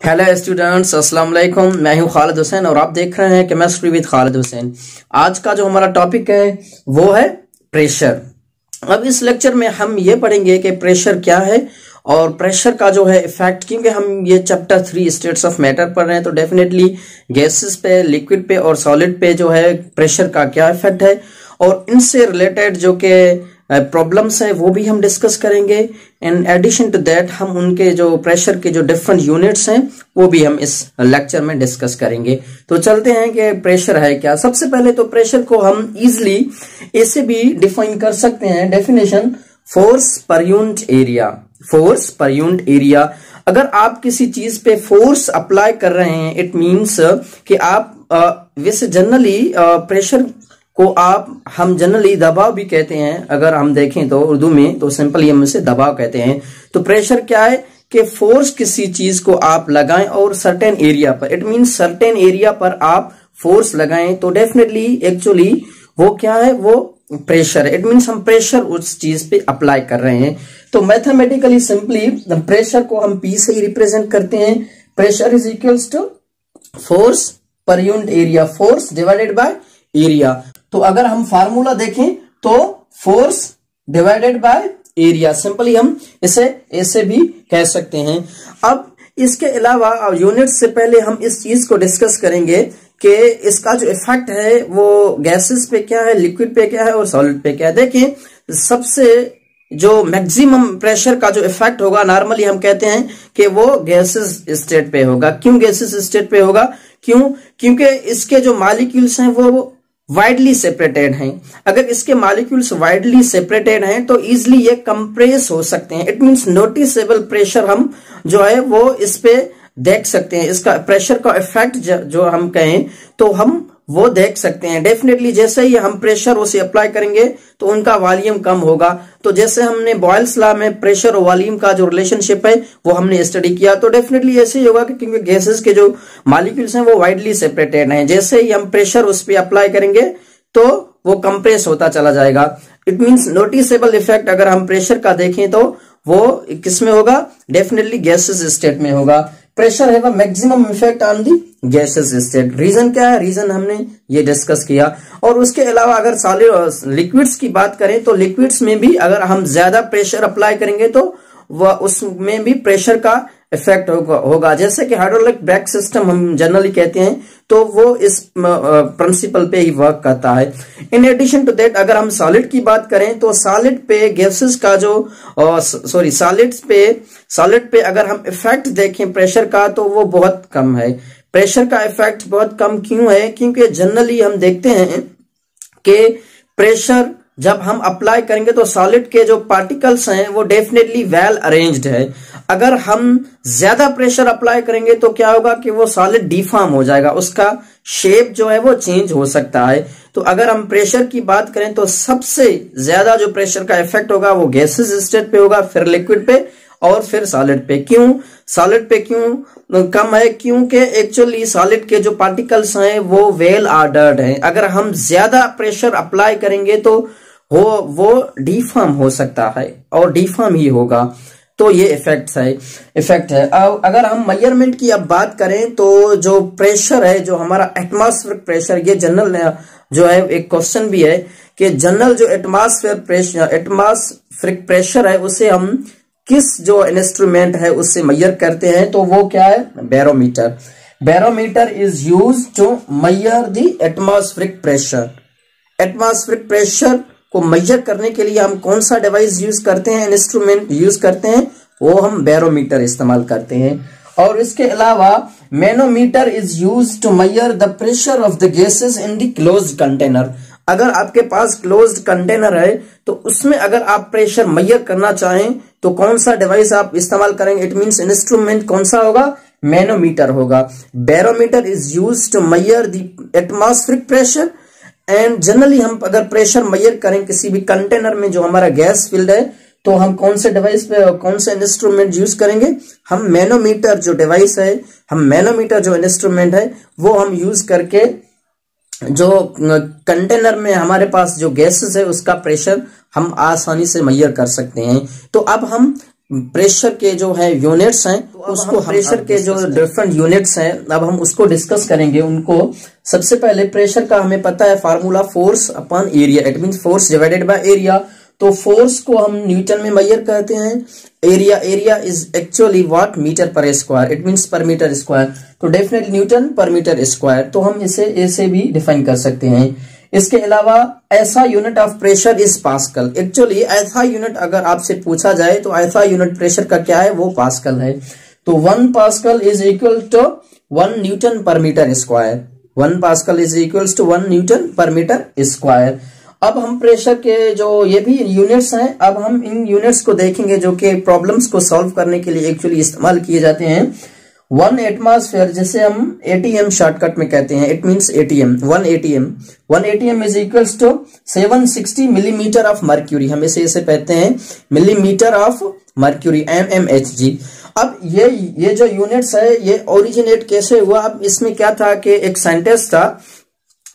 Hello students, अस्सलाम वालेकुम। मैं हूं खालिद हुसैन और आप देख रहे हैं केमिस्ट्री विद खालिद हुसैन। आज का जो हमारा टॉपिक है वो है प्रेशर। अब इस लेक्चर में हम ये पढ़ेंगे कि प्रेशर क्या है और प्रेशर का जो है इफेक्ट, क्योंकि हम ये चैप्टर 3 स्टेट्स ऑफ मैटर पढ़ रहे हैं तो डेफिनेटली गैसेस पे, लिक्विड पे और सॉलिड पे जो है प्रेशर का क्या इफेक्ट है और इनसे रिलेटेड जो कि प्रॉब्लम्स है वो भी हम डिस्कस करेंगे। इन एडिशन टू दैट हम उनके जो प्रेशर के जो डिफरेंट यूनिट्स हैं वो भी हम इस लेक्चर में डिस्कस करेंगे। तो चलते हैं कि प्रेशर है क्या। सबसे पहले तो प्रेशर को हम इजिली ऐसे भी डिफाइन कर सकते हैं, definition force per unit area. Force per unit area, अगर आप किसी चीज पे फोर्स अप्लाई कर रहे हैं इट मीन्स कि आप वैसे जनरली प्रेशर को हम जनरली दबाव भी कहते हैं। अगर हम देखें तो उर्दू में तो सिंपली हम इसे दबाव कहते हैं। तो प्रेशर क्या है कि फोर्स किसी चीज को आप लगाएं और सर्टेन एरिया पर, इट मींस सर्टेन एरिया पर आप फोर्स लगाएं तो डेफिनेटली एक्चुअली वो क्या है, वो प्रेशर है। इट मींस हम प्रेशर उस चीज पे अप्लाई कर रहे हैं। तो मैथमेटिकली सिंपली प्रेशर को हम P से ही रिप्रेजेंट करते हैं। Pressure is equals to force per unit area, force divided by area. तो अगर हम फार्मूला देखें तो force divided by area, simply हम इसे ऐसे भी कह सकते हैं। अब इसके अलावा यूनिट से पहले हम इस चीज को डिस्कस करेंगे कि इसका जो इफेक्ट है वो गैसेस पे क्या है, लिक्विड पे क्या है और सॉलिड पे क्या है। देखिए, सबसे जो मैक्सिमम प्रेशर का जो इफेक्ट होगा नॉर्मली हम कहते हैं कि वो गैसेस स्टेट पे होगा। क्यों गैसेस स्टेट पे होगा? क्योंकि इसके जो मॉलिक्यूल्स हैं वो वाइडली सेपरेटेड हैं। अगर इसके मॉलिक्यूल्स वाइडली सेपरेटेड हैं तो इजिली ये कंप्रेस हो सकते हैं। इट मींस नोटिसेबल प्रेशर हम जो है वो इस पे देख सकते हैं। इसका प्रेशर का इफेक्ट जो हम कहें तो हम वो देख सकते हैं। डेफिनेटली जैसे ही हम प्रेशर उसे अप्लाई करेंगे तो उनका वॉल्यूम कम होगा। तो जैसे हमने बॉयल्स लॉ में प्रेशर और वॉल्यूम का जो रिलेशनशिप है वो हमने स्टडी किया, तो डेफिनेटली ऐसे ही होगा कि क्योंकि गैसेस के जो मॉलिक्यूल्स हैं वो वाइडली सेपरेटेड हैं। जैसे ही हम प्रेशर उस पर अप्लाई करेंगे तो वो कंप्रेस होता चला जाएगा। इट मींस नोटिसेबल इफेक्ट अगर हम प्रेशर का देखें तो वो किसमें होगा? डेफिनेटली गैसेस स्टेट में होगा। प्रेशर है maximum effect on the gases state. Reason क्या है? रीजन हमने ये डिस्कस किया। और उसके अलावा अगर सॉलिड लिक्विड्स की बात करें तो लिक्विड्स में भी अगर हम ज्यादा प्रेशर अप्लाई करेंगे तो वह उसमें भी प्रेशर का इफेक्ट होगा। जैसे कि हाइड्रोलिक ब्रेक सिस्टम हम जनरली कहते हैं तो वो इस प्रिंसिपल पे ही वर्क करता है। इन एडिशन टू दैट अगर हम सॉलिड की बात करें तो सॉलिड पे गैसेस का जो सॉलिड पे अगर हम इफेक्ट देखें प्रेशर का तो वो बहुत कम है। प्रेशर का इफेक्ट बहुत कम क्यों है? क्योंकि जनरली हम देखते हैं कि प्रेशर जब हम अप्लाई करेंगे तो सॉलिड के जो पार्टिकल्स हैं वो डेफिनेटली वेल अरेंज्ड है। अगर हम ज्यादा प्रेशर अप्लाई करेंगे तो क्या होगा कि वो सॉलिड डिफॉर्म हो जाएगा, उसका शेप जो है वो चेंज हो सकता है। तो अगर हम प्रेशर की बात करें तो सबसे ज्यादा जो प्रेशर का इफेक्ट होगा वो गैसेस स्टेट पे होगा, फिर लिक्विड पे और फिर सॉलिड पे। क्यों सॉलिड पे क्यों कम है? क्योंकि एक्चुअली सॉलिड के जो पार्टिकल्स हैं वो वेल ऑर्डर्ड हैं। अगर हम ज्यादा प्रेशर अप्लाई करेंगे तो वो डिफॉर्म हो सकता है और डिफॉर्म ही होगा। तो ये इफेक्ट है। अब अगर हम मेजरमेंट की अब बात करें तो जो प्रेशर है, जो हमारा एटमॉस्फेरिक प्रेशर, ये जनरल जो है एक क्वेश्चन भी है कि जनरल जो एटमॉस्फेरिक प्रेशर है उसे हम किस जो इंस्ट्रूमेंट है उससे मेजर करते हैं तो वो क्या है? Barometer. Barometer is used to measure the atmospheric pressure. Atmospheric pressure को मेजर करने के लिए हम कौन सा डिवाइस यूज करते हैं, इंस्ट्रूमेंट यूज करते हैं, वो हम बैरोमीटर इस्तेमाल करते हैं। और इसके अलावा manometer is used to measure the pressure of the gases in the closed container. अगर आपके पास क्लोज्ड कंटेनर है तो उसमें अगर आप प्रेशर मेजर करना चाहें तो कौन सा डिवाइस आप इस्तेमाल करेंगे? इट मींस इंस्ट्रूमेंट कौन सा होगा? मैनोमीटर होगा। Barometer is used to measure the atmospheric pressure and generally हम अगर प्रेशर मेजर करें किसी भी कंटेनर में जो हमारा गैस फिल्ड है तो हम कौन से डिवाइस पे, कौन से इंस्ट्रूमेंट यूज करेंगे? हम मैनोमीटर जो डिवाइस है, हम मैनोमीटर जो इंस्ट्रूमेंट है वो हम यूज करके जो कंटेनर में हमारे पास जो गैसेस है उसका प्रेशर हम आसानी से मेजर कर सकते हैं। तो अब हम प्रेशर के जो है यूनिट्स हैं, तो उसको प्रेशर के जो डिफरेंट यूनिट्स हैं अब हम उसको डिस्कस करेंगे उनको। सबसे पहले प्रेशर का हमें पता है formula, force upon area, it means force divided by area. तो फोर्स को हम न्यूटन में मेजर करते हैं, area is actually what, metre per square, it means per metre square, so definitely newton per metre square. तो हम इसे ऐसे भी डिफाइन कर सकते हैं। इसके अलावा ऐसा unit of pressure is pascal. Actually ऐसा यूनिट अगर आपसे पूछा जाए तो ऐसा यूनिट प्रेशर का क्या है, वो पास्कल है। तो 1 pascal is equal to 1 newton per metre square, 1 pascal is equal to 1 newton per metre square. अब हम प्रेशर के जो ये भी यूनिट्स हैं, अब हम इन यूनिट्स को देखेंगे जो कि प्रॉब्लम्स को सॉल्व करने के लिए एक्चुअली इस्तेमाल किए जाते हैं। 1 एटमॉस्फेयर जिसे हम एटीएम शॉर्टकट में कहते हैं, it means ATM, 1 ATM is equals to 760 millimetre of mercury, हम इसे कहते हैं मिलीमीटर ऑफ मर्क्यूरी, mmHg। अब ये जो यूनिट्स है ये ओरिजिनेट कैसे हुआ? अब इसमें क्या था कि एक साइंटिस्ट था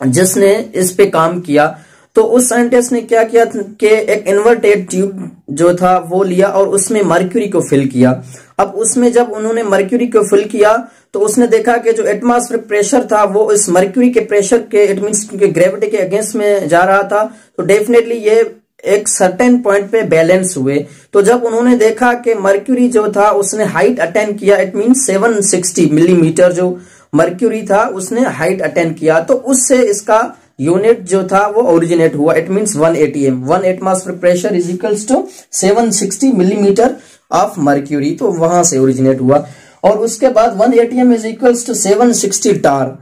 जिसने इस पे काम किया। तो उस साइंटिस्ट ने क्या किया कि एक इन्वर्टेड ट्यूब जो था वो लिया और उसमें मर्क्यूरी को फिल किया। अब उसमें जब उन्होंने मर्क्यूरी को फिल किया तो उसने देखा कि जो एटमॉस्फेरिक प्रेशर था वो इस मर्क्यूरी के प्रेशर के, इट मींस ग्रेविटी के अगेंस्ट में जा रहा था। तो डेफिनेटली ये एक सर्टेन पॉइंट पे बैलेंस हुए। तो जब उन्होंने देखा कि मर्क्यूरी जो था उसने हाइट अटेन किया, इट मींस 760 मिलीमीटर जो मर्क्यूरी था उसने हाइट अटेन किया, तो उससे इसका यूनिट जो था वो ओरिजिनेट हुआ, it means 1 ATM, 1 atmospheric pressure is equals to 760 millimetre of mercury, तो वहां से ओरिजिनेट हुआ। और उसके बाद 1 ATM is equals to 760 torr.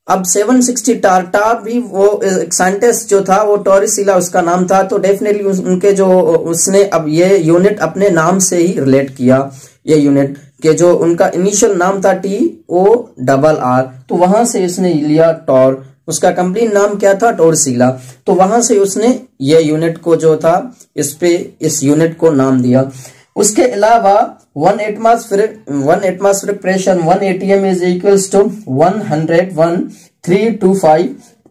अब 760 टार भी वो एक साइंटिस्ट जो था वो टॉरिसिला उसका नाम था, तो डेफिनेटली उनके जो उसने अब ये यूनिट अपने नाम से ही रिलेट किया, ये यूनिट के जो उनका इनिशियल नाम था TORR, तो वहां से उसने लिया टॉर, उसका कंप्लीट नाम क्या था, टॉरसिला। तो वहां से उसने ये यूनिट को जो था इस यूनिट को नाम दिया। उसके अलावा 1 atmospheric pressure 1 ATM is equals to 101,325,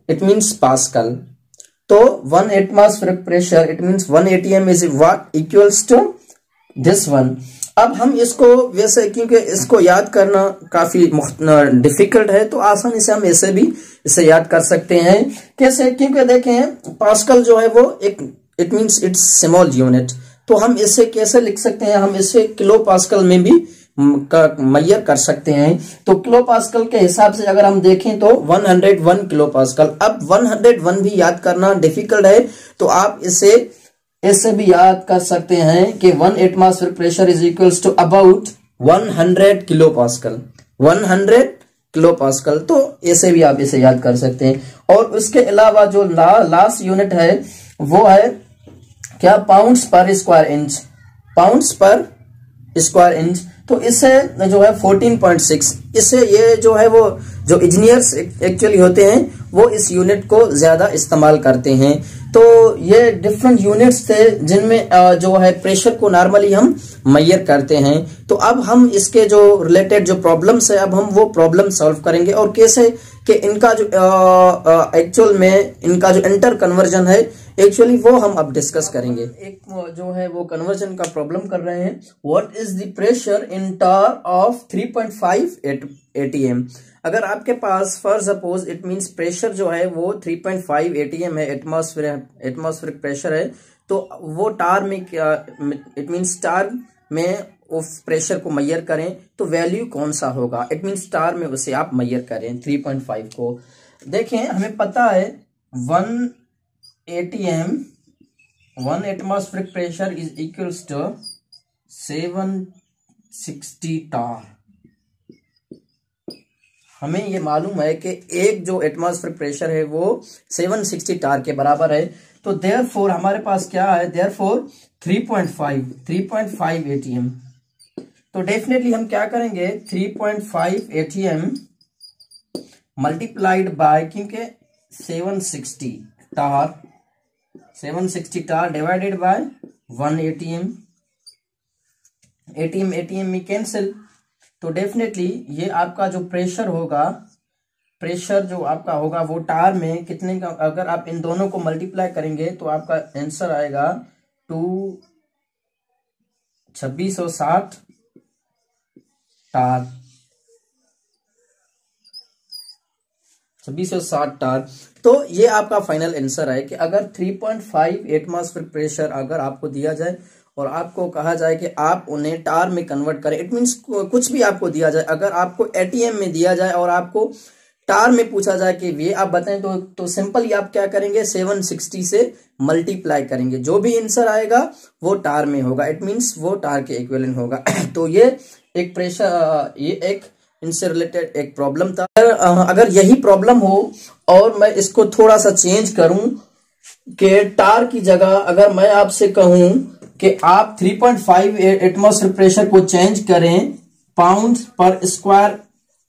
it means pascal. तो 1 atmospheric pressure it means 1 ATM is what equals to this one. अब हम इसको वैसे क्योंकि इसको याद करना काफी डिफिकल्ट है तो आसानी से हम ऐसे भी इसे याद कर सकते हैं। कैसे? क्योंकि देखें पास्कल जो है वो एक it means it's small unit, तो हम इसे कैसे लिख सकते हैं, हम इसे किलो पास्कल में भी मेजर कर सकते हैं। तो किलो पास्कल के हिसाब से अगर हम देखें तो 101 किलो पास्कल। अब 101 भी याद करना डिफिकल्ट है तो आप इसे ऐसे भी याद कर सकते हैं कि 1 atmospheric pressure is equals to about 100 kilo pascal, 100 kilo pascal. तो ऐसे भी आप इसे याद कर सकते हैं। और उसके अलावा जो लास्ट यूनिट है वो है क्या, pounds per square inch, pounds per square inch. तो इससे जो है 14.6, इससे ये जो है वो जो इंजीनियर्स एक्चुअली होते हैं वो इस यूनिट को ज्यादा इस्तेमाल करते हैं। तो ये डिफरेंट यूनिट्स थे जिनमें जो है प्रेशर को नॉर्मली हम मेजर करते हैं। तो अब हम इसके जो रिलेटेड जो प्रॉब्लम्स है अब हम वो प्रॉब्लम सॉल्व करेंगे और कैसे कि इनका जो एक्चुअल में इनका जो इंटर कन्वर्जन है एक्चुअली वो हम अब डिस्कस करेंगे। एक जो है वो कन्वर्जन का प्रॉब्लम कर रहे हैं। What is the pressure in torr of 3.5 atm. अगर आपके पास for suppose it means pressure जो है वो 3.5 एटीएम है, एटमॉस्फेरिक प्रेशर है, तो वो टार में क्या इट मींस टार में उस प्रेशर को मेजर करें तो वैल्यू कौन सा होगा, इट मींस टार में उसे आप मेजर करें 3.5 को। देखें हमें पता है 1 ATM 1 atmospheric pressure is equals to 760 torr. हमें ये मालूम है कि एक जो एटमॉस्फेरिक प्रेशर है वो 760 टार के बराबर है। तो देयरफॉर हमारे पास क्या है, देयरफॉर 3.5 एटीएम। तो डेफिनेटली हम क्या करेंगे 3.5 एटीएम मल्टीप्लाइड बाय क्योंकि 760 टार डिवाइडेड बाय 1 एटीएम। एटीएम में कैंसिल, तो डेफिनेटली ये आपका जो प्रेशर होगा, प्रेशर जो आपका होगा वो टार में कितने का, अगर आप इन दोनों को मल्टीप्लाई करेंगे तो आपका आंसर आएगा 2660 टार, 2660 टार। तो ये आपका फाइनल आंसर है कि अगर 3.5 एटमॉस्फेयर प्रेशर अगर आपको दिया जाए और आपको कहा जाए कि आप उन्हें टार में कन्वर्ट करें, इट मीन्स कुछ भी आपको दिया जाए, अगर आपको एटीएम में दिया जाए और आपको टार में पूछा जाए कि ये आप बताएं, तो सिंपली आप क्या करेंगे, 760 से मल्टीप्लाई करेंगे, जो भी आंसर आएगा वो टार में होगा, इट मीन्स वो टार के इक्विवेलेंट होगा। तो ये एक प्रेशर, ये एक इनसे रिलेटेड एक प्रॉब्लम था। अगर यही प्रॉब्लम हो और मैं इसको थोड़ा सा चेंज करूं कि टार की जगह अगर मैं आपसे कहूं कि आप 3.5 एटमॉस्फेयर प्रेशर को चेंज करें पाउंड पर स्क्वायर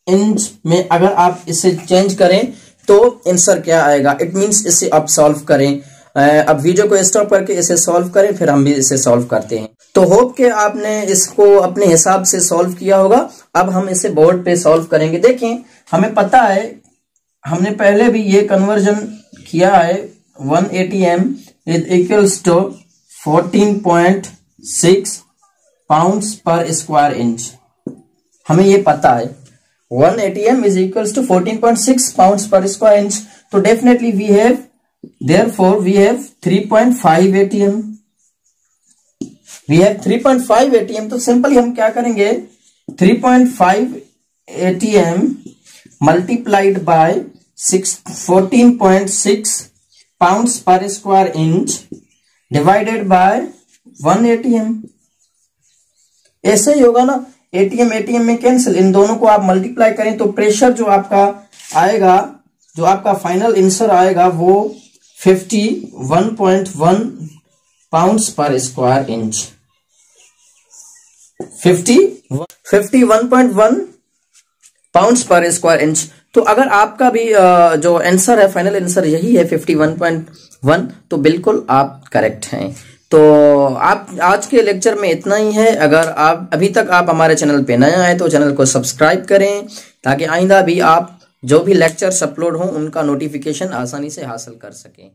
इंच में, अगर आप इसे चेंज करें तो आंसर क्या आएगा, इट मींस इसे आप सॉल्व करें। अब वीडियो को स्टॉप करके इसे सॉल्व करें, फिर हम भी इसे सॉल्व करते हैं। तो होप कि आपने इसको अपने हिसाब से सॉल्व किया होगा। अब हम इसे बोर्ड पे सॉल्व करेंगे। देखिए हमें पता है, हमने पहले भी ये कन्वर्जन किया है, 1 ATM is equals to 14.6 pounds per square inch. हमें ये पता है 1 ATM is equals to 14.6 pounds per square inch. तो definitely we have, therefore we have 3.5 ATM. We have 3.5 ATM. तो सिंपली हम क्या करेंगे, 3.5 ATM multiplied by 14.6 pounds per square inch divided by 1 ATM. ऐसे ही होगा ना, एटीएम एटीएम में cancel, इन दोनों को आप मल्टीप्लाई करें तो प्रेशर जो आपका आएगा, जो आपका फाइनल आंसर आएगा वो 51.1 pounds per square inch, 51.1 pounds per square inch. तो अगर आपका भी जो आंसर है, फाइनल आंसर यही है 51.1, तो बिल्कुल आप करेक्ट हैं। तो आप आज के लेक्चर में इतना ही है। अगर आप अभी तक आप हमारे चैनल पे नए आए तो चैनल को सब्सक्राइब करें, ताकि आइंदा भी आप जो भी लेक्चर्स अपलोड हों उनका नोटिफिकेशन आसानी से हासिल कर सकें।